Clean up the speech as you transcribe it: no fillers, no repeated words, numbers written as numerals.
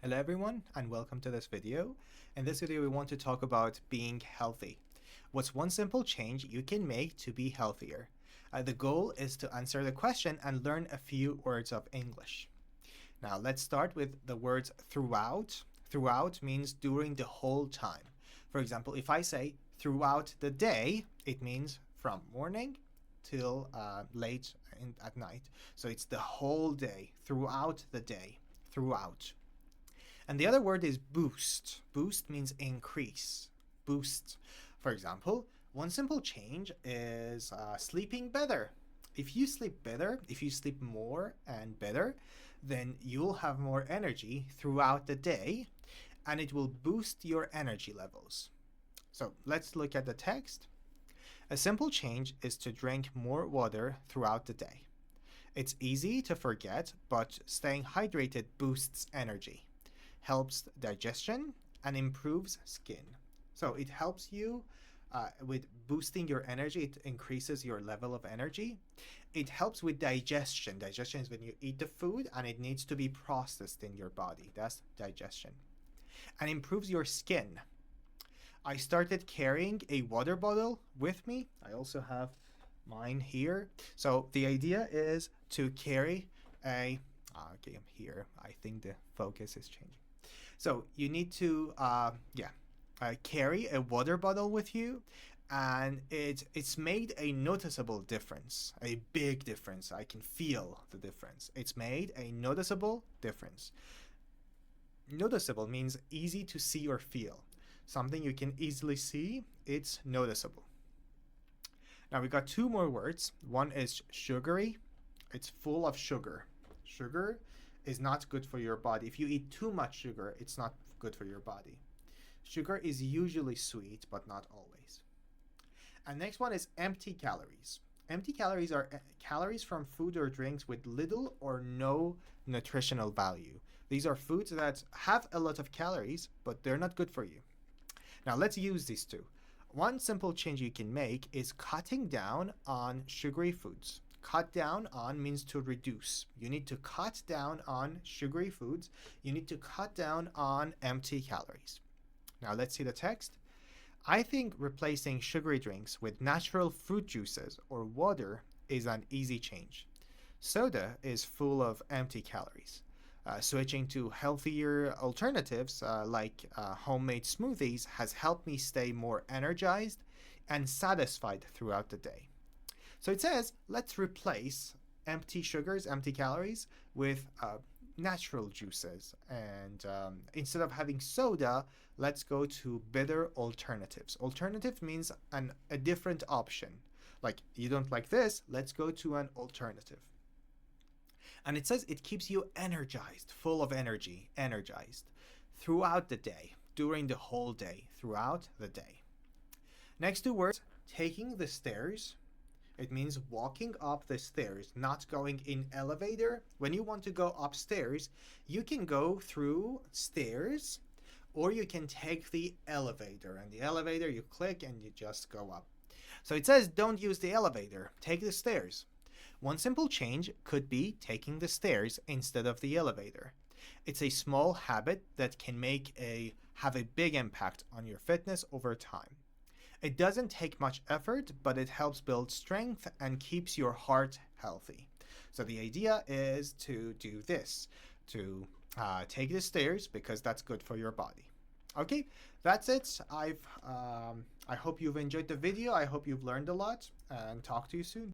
Hello everyone and welcome to this video. In this video we want to talk about being healthy. What's one simple change you can make to be healthier? The goal is to answer the question and learn a few words of English. Now let's start with the words throughout. Throughout means during the whole time. For example, if I say throughout the day, it means from morning till late at night. So it's the whole day, throughout the day, throughout. And the other word is boost. Boost means increase. Boost. For example, one simple change is sleeping better. If you sleep better, if you sleep more and better, then you'll have more energy throughout the day and it will boost your energy levels. So let's look at the text. A simple change is to drink more water throughout the day. It's easy to forget, but staying hydrated boosts energy, helps digestion, and improves skin. So it helps you with boosting your energy. It increases your level of energy. It helps with digestion. Digestion is when you eat the food and it needs to be processed in your body. That's digestion. And improves your skin. I started carrying a water bottle with me. I also have mine here. So the idea is to carry a, okay, I'm here. I think the focus is changing. So you need to carry a water bottle with you, and it's made a noticeable difference, a big difference. I can feel the difference. It's made a noticeable difference. Noticeable means easy to see or feel. Something you can easily see, it's noticeable. Now we got two more words. One is sugary. It's full of sugar. Sugar is not good for your body. If you eat too much sugar, it's not good for your body. Sugar is usually sweet, but not always. And next one is empty calories. Empty calories are calories from food or drinks with little or no nutritional value. These are foods that have a lot of calories, but they're not good for you. Now let's use these two. One simple change you can make is cutting down on sugary foods. Cut down on means to reduce. You need to cut down on sugary foods. You need to cut down on empty calories. Now let's see the text. I think replacing sugary drinks with natural fruit juices or water is an easy change. Soda is full of empty calories. Switching to healthier alternatives like homemade smoothies has helped me stay more energized and satisfied throughout the day. So it says, let's replace empty sugars, empty calories with natural juices. And instead of having soda, let's go to better alternatives. Alternative means a different option. Like, you don't like this, let's go to an alternative. And it says it keeps you energized, full of energy, energized throughout the day, during the whole day, throughout the day. Next two words, taking the stairs. It means walking up the stairs, not going in elevator. When you want to go upstairs, you can go through stairs or you can take the elevator. And the elevator, you click and you just go up. So it says don't use the elevator, take the stairs. One simple change could be taking the stairs instead of the elevator. It's a small habit that can have a big impact on your fitness over time. It doesn't take much effort, but it helps build strength and keeps your heart healthy. So the idea is to do this, to take the stairs because that's good for your body. Okay, that's it. I hope you've enjoyed the video. I hope you've learned a lot, and talk to you soon.